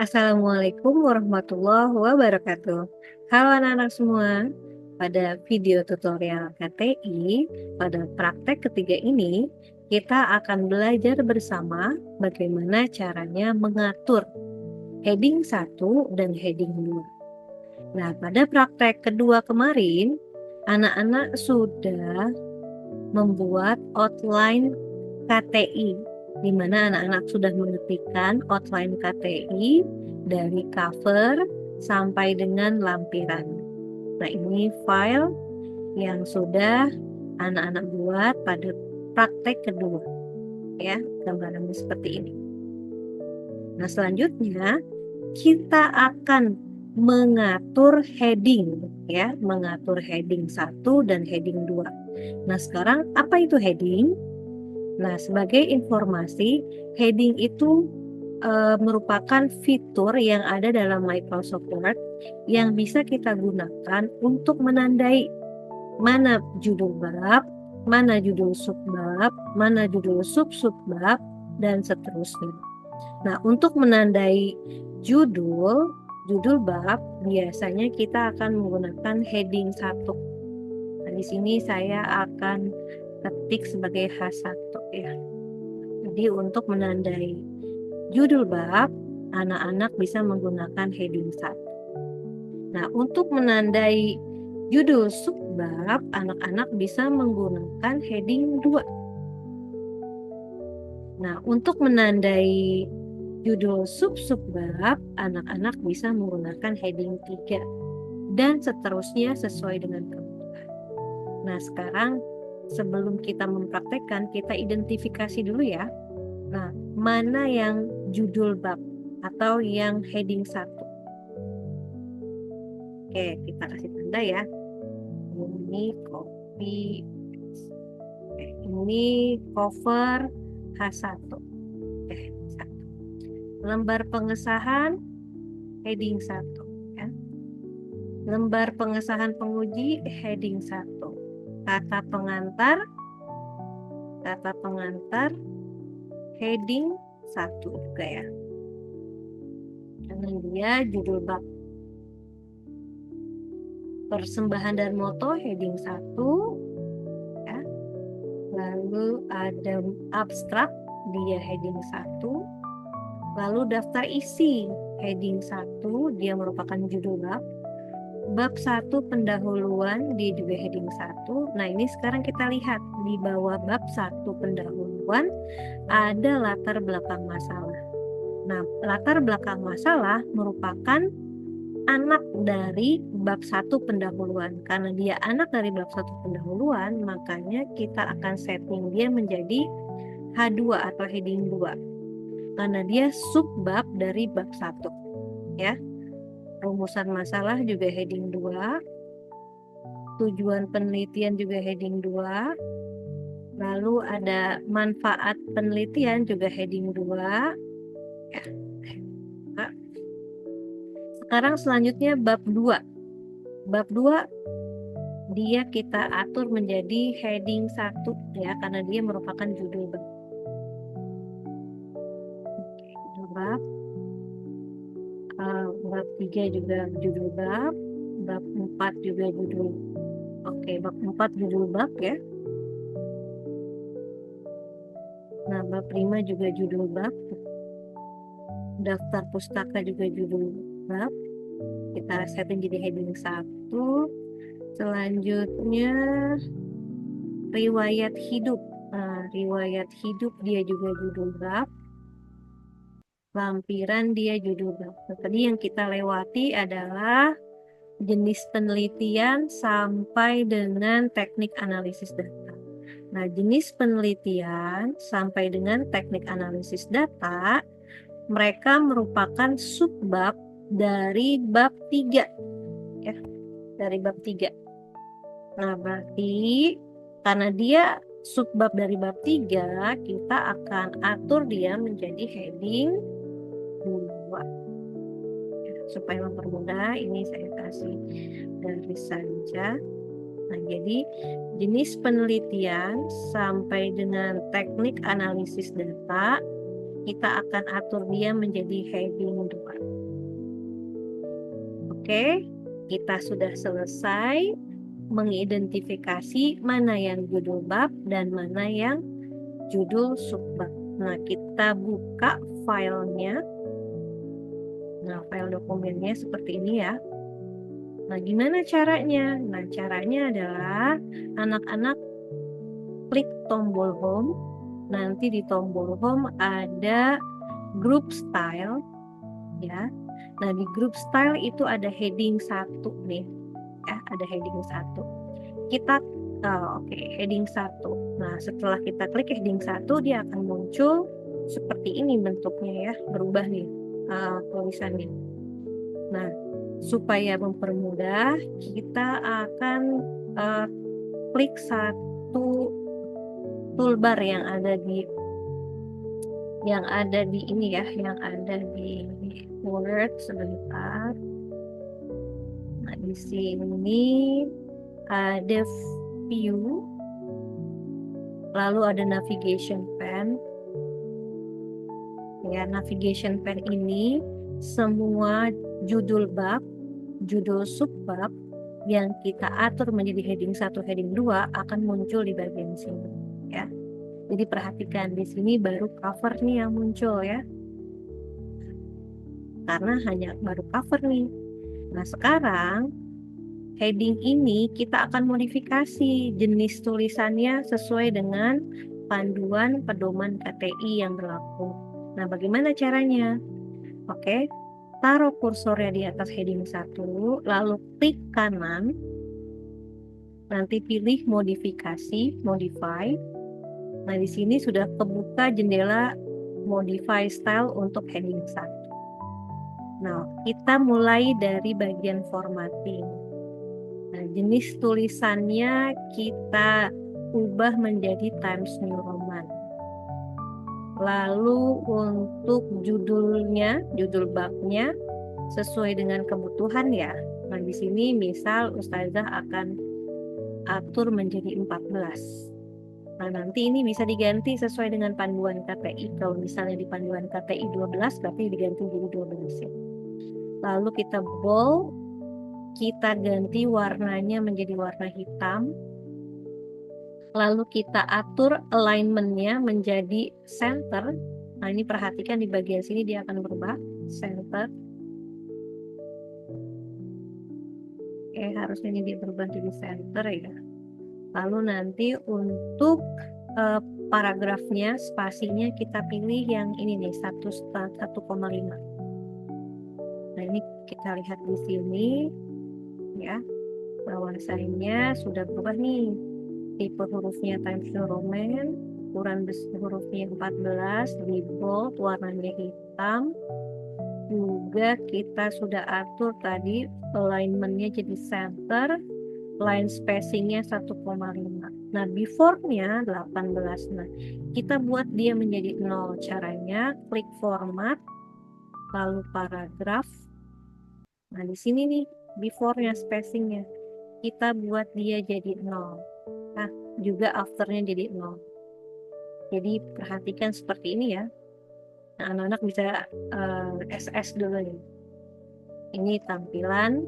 Assalamualaikum warahmatullahi wabarakatuh. Halo anak-anak semua. Pada video tutorial KTI, pada praktek ketiga ini, kita akan belajar bersama bagaimana caranya mengatur heading 1 dan heading 2. Nah, pada praktek kedua kemarin, anak-anak sudah membuat outline KTI, di mana anak-anak sudah mengetikkan outline KTI dari cover sampai dengan lampiran. Nah, ini file yang sudah anak-anak buat pada praktek kedua, ya, gambarannya seperti ini. Nah, selanjutnya kita akan mengatur heading, ya, mengatur heading 1 dan heading 2. Nah, sekarang apa itu heading? Nah, sebagai informasi, heading itu merupakan fitur yang ada dalam Microsoft Word yang bisa kita gunakan untuk menandai mana judul bab, mana judul subbab, mana judul sub-subbab, dan seterusnya. Nah, untuk menandai judul bab, biasanya kita akan menggunakan heading 1. Nah, di sini saya akan ketik sebagai H1, ya. Jadi untuk menandai judul bab, anak-anak bisa menggunakan heading 1. Nah, untuk menandai judul subbab, anak-anak bisa menggunakan heading 2. Nah, untuk menandai judul sub-subbab, anak-anak bisa menggunakan heading 3 dan seterusnya sesuai dengan kebutuhan. Nah, sekarang sebelum kita mempraktekkan, kita identifikasi dulu ya. Nah, mana yang judul bab atau yang heading 1? Oke, kita kasih tanda ya. Ini copy. Oke, ini cover H1. Oke, 1. Lembar pengesahan heading 1, ya. Lembar pengesahan penguji heading 1. Kata pengantar heading 1 juga ya. Karena dia judul bab. Persembahan dan moto heading 1, ya. Lalu ada abstrak, dia heading 1. Lalu daftar isi heading 1, dia merupakan judul bab. Bab 1 pendahuluan, dia juga heading 1. Nah, ini sekarang kita lihat di bawah bab 1 pendahuluan ada latar belakang masalah. Nah, latar belakang masalah merupakan anak dari bab 1 pendahuluan. Karena dia anak dari bab 1 pendahuluan, makanya kita akan setting dia menjadi H2 atau heading 2. Karena dia subbab dari bab 1, ya. Rumusan masalah juga heading 2. Tujuan penelitian juga heading 2. Lalu ada manfaat penelitian juga heading 2. Ya. Sekarang selanjutnya bab 2. Bab 2 dia kita atur menjadi heading 1, ya, karena dia merupakan judul bab. Oke, judul bab. Bab 3 juga judul bab. Bab 4 juga judul. Oke, bab 4 judul bab ya. Nah, bab 5 juga judul bab. Daftar pustaka juga judul bab. Kita setting jadi heading 1. Selanjutnya riwayat hidup. Nah, riwayat hidup dia juga judul bab. Lampiran dia judul bab. Nah, tadi yang kita lewati adalah jenis penelitian sampai dengan teknik analisis data. Nah, jenis penelitian sampai dengan teknik analisis data, mereka merupakan subbab dari bab 3, ya, dari bab 3. Nah, berarti karena dia subbab dari bab 3, kita akan atur dia menjadi heading 2. Ya, supaya mempermudah, ini saya kasih garis saja. Nah, jadi jenis penelitian sampai dengan teknik analisis data kita akan atur dia menjadi heading 2. Oke, kita sudah selesai mengidentifikasi mana yang judul bab dan mana yang judul subbab. Nah, kita buka filenya. Nah, file dokumennya seperti ini ya. Nah, gimana caranya? Nah, caranya adalah anak-anak klik tombol home. Nanti di tombol home ada group style ya. Nah, di group style itu ada heading 1 nih. Ya, ada heading 1. Kita heading 1. Nah, setelah kita klik heading 1, dia akan muncul seperti ini bentuknya ya, berubah nih tulisannya. Nah, supaya mempermudah, kita akan klik satu toolbar yang ada di ini ya, yang ada di Word sebentar. Nah, di sini ada view, lalu ada navigation pen. Ya, navigation pen ini semua judul bab, judul subbab yang kita atur menjadi heading 1, heading 2 akan muncul di bagian sini ya. Jadi perhatikan di sini baru cover nih yang muncul ya. Karena hanya baru cover nih. Nah, sekarang heading ini kita akan modifikasi jenis tulisannya sesuai dengan panduan pedoman KTI yang berlaku. Nah, bagaimana caranya? Oke, taruh kursornya di atas heading 1, lalu klik kanan, nanti pilih modifikasi, modify. Nah, di sini sudah kebuka jendela modify style untuk heading 1. Nah, kita mulai dari bagian formatting. Nah, jenis tulisannya kita ubah menjadi Times New Roman. Lalu untuk judulnya, judul babnya sesuai dengan kebutuhan ya. Nah, di sini misal Ustazah akan atur menjadi 14. Nah, nanti ini bisa diganti sesuai dengan panduan KTI. Kalau misalnya di panduan KTI 12, berarti diganti jadi 12 ya. Lalu kita bold, kita ganti warnanya menjadi warna hitam. Lalu kita atur alignment-nya menjadi center. Nah, ini perhatikan di bagian sini dia akan berubah center. Oke, harusnya ini dia berubah jadi center ya. Lalu nanti untuk paragrafnya, spasinya kita pilih yang ini nih 1,5. Nah, ini kita lihat di sini ya, bahwasanya sudah berubah nih. Tipe hurufnya Times New Roman, ukuran hurufnya 14, di bold, warnanya hitam. Juga kita sudah atur tadi alignment-nya jadi center, line spacing-nya 1,5. Nah, before-nya 18. Nah, kita buat dia menjadi 0. Caranya klik format, lalu paragraf. Nah, di sini nih before-nya spacing-nya kita buat dia jadi 0. Nah, juga after-nya jadi 0. Jadi perhatikan seperti ini ya. Nah, anak-anak bisa SS dulu nih. Ini tampilan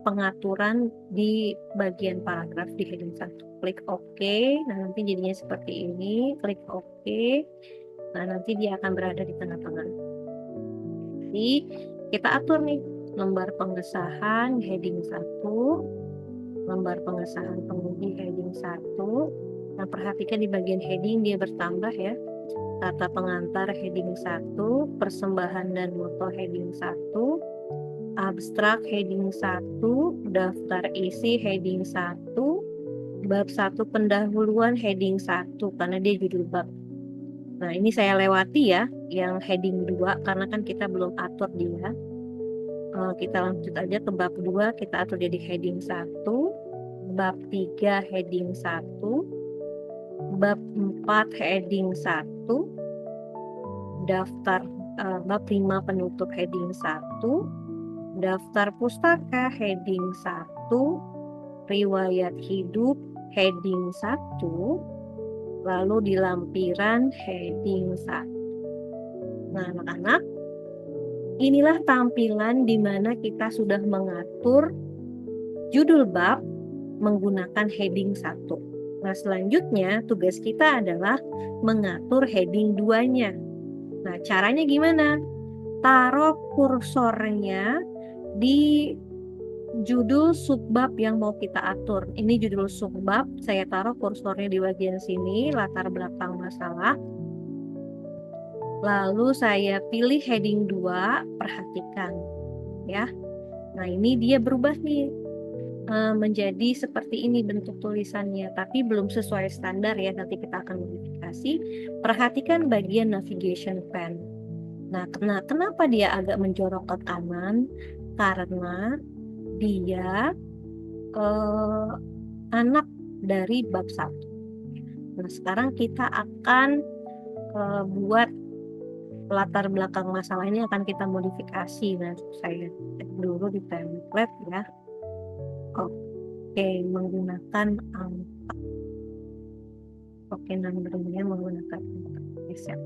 pengaturan di bagian paragraf di heading 1. Klik OK. Nah, nanti jadinya seperti ini. Klik OK. Nah, nanti dia akan berada di tengah-tengah. Jadi kita atur nih lembar pengesahan heading 1, lembar pengesahan penguji heading 1. Nah, perhatikan di bagian heading dia bertambah ya. Kata pengantar heading 1, persembahan dan moto heading 1, abstrak heading 1, daftar isi heading 1, bab 1 pendahuluan heading 1 karena dia judul bab. Nah, ini saya lewati ya yang heading 2 karena kan kita belum atur dia. Kita lanjut aja ke bab 2, kita atur jadi heading 1, bab 3 heading 1, bab 4 heading 1, daftar bab 5 penutup heading 1, daftar pustaka heading 1, riwayat hidup heading 1, lalu di lampiran heading 1. Nah, anak-anak, inilah tampilan di mana kita sudah mengatur judul bab menggunakan heading 1. Nah, selanjutnya tugas kita adalah mengatur heading 2-nya. Nah, caranya gimana? Taruh kursornya di judul subbab yang mau kita atur. Ini judul subbab, saya taruh kursornya di bagian sini, latar belakang masalah. Lalu saya pilih heading 2, perhatikan ya. Nah, ini dia berubah nih menjadi seperti ini bentuk tulisannya, tapi belum sesuai standar ya, nanti kita akan modifikasi. Perhatikan bagian navigation pen. Nah, kenapa dia agak menjorok ke kanan? Karena dia anak dari bab 1. Nah, sekarang kita akan buat latar belakang masalah ini, akan kita modifikasi. Nah, saya cek dulu di template ya. Oke, menggunakan angka. Oke, numbernya menggunakan angka. Siap.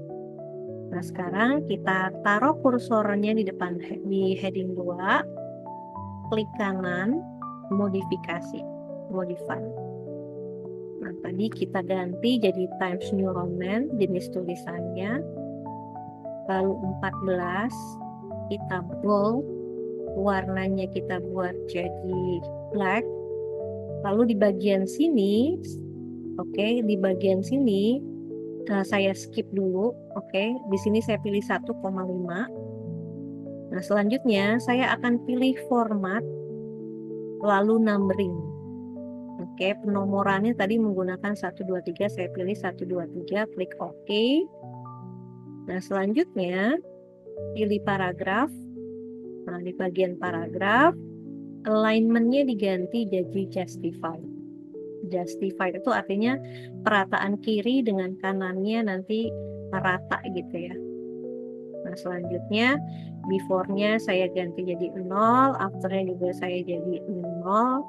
Nah, sekarang kita taruh kursornya di depan di heading 2. Klik kanan, modifikasi, modify. Nah, tadi kita ganti jadi Times New Roman jenis tulisannya. Lalu 14 kita bold, warnanya kita buat jadi black. Lalu di bagian sini, di bagian sini saya skip dulu. Di sini saya pilih 1,5. Nah, selanjutnya saya akan pilih format, lalu numbering. Penomorannya tadi menggunakan 123, saya pilih 123, klik OK. Nah, selanjutnya pilih paragraf. Nah, di bagian paragraf alignment-nya diganti jadi justify. Justify itu artinya perataan kiri dengan kanannya nanti rata gitu ya. Nah, selanjutnya before-nya saya ganti jadi 0, after-nya juga saya jadi 0.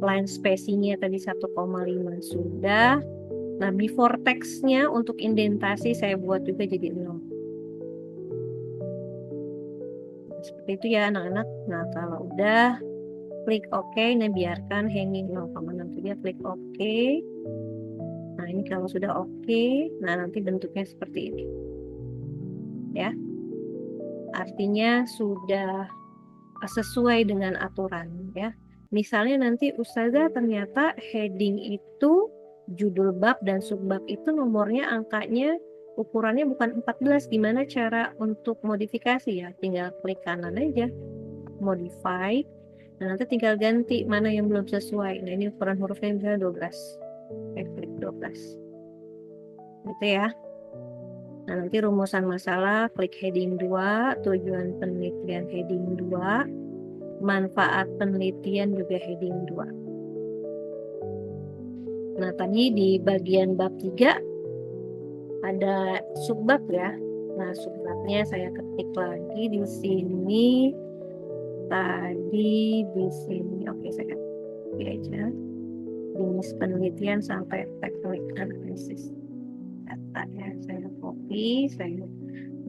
Line spacing-nya tadi 1,5 sudah. Nah, before text-nya untuk indentasi saya buat juga jadi 0. Seperti itu ya anak-anak. Nah, kalau udah klik OK, nah biarkan hanging 0,63, klik OK. Nah, ini kalau sudah OK, nah nanti bentuknya seperti ini. Ya. Artinya sudah sesuai dengan aturan ya. Misalnya nanti Ustazah ternyata heading itu judul bab dan subbab itu nomornya, angkanya, ukurannya bukan 14. Gimana cara untuk modifikasi ya? Tinggal klik kanan aja, modify. Nah, nanti tinggal ganti mana yang belum sesuai. Nah, ini ukuran hurufnya misalnya 12. Klik 12. Gitu ya. Nah, nanti rumusan masalah, klik heading 2, tujuan penelitian heading 2, manfaat penelitian juga heading 2. Nah, tadi di bagian bab 3 ada subbab ya. Nah, subbabnya saya ketik lagi di sini. Tadi di sini, oke, saya ketik aja. Jenis penelitian sampai teknik analisis data ya. Saya copy, saya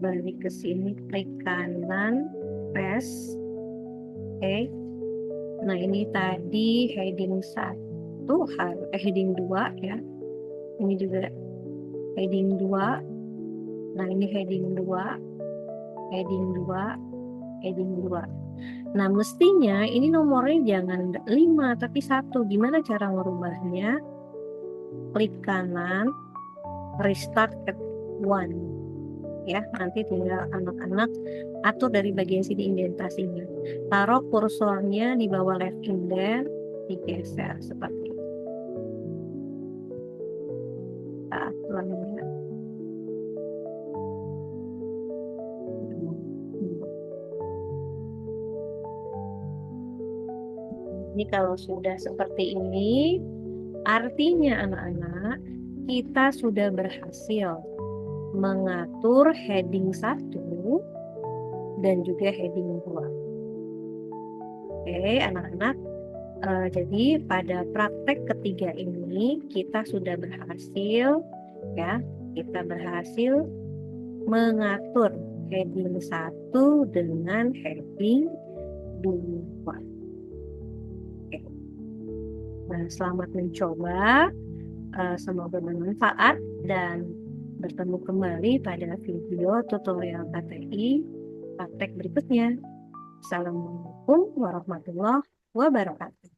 balik ke sini, klik kanan, paste. Oke. Nah, ini tadi heading 1, heading 2 ya. Ini juga heading 2. Nah, ini heading 2, heading 2, heading 2. Nah, mestinya ini nomornya jangan 5 tapi 1. Gimana cara merubahnya? Klik kanan, restart at 1. Ya, nanti tinggal anak-anak atur dari bagian sini indentasinya. Taruh kursornya di bawah left indent, digeser seperti itu. Nah, selanjutnya. Ini kalau sudah seperti ini, artinya anak-anak kita sudah berhasil mengatur heading 1 dan juga heading 2. Oke, anak-anak, jadi pada praktek ketiga ini kita sudah berhasil ya, kita berhasil mengatur heading 1 dengan heading 2. Oke. Nah, selamat mencoba. Semoga bermanfaat dan bertemu kembali pada video tutorial KTI praktek berikutnya. Assalamualaikum warahmatullahi wabarakatuh.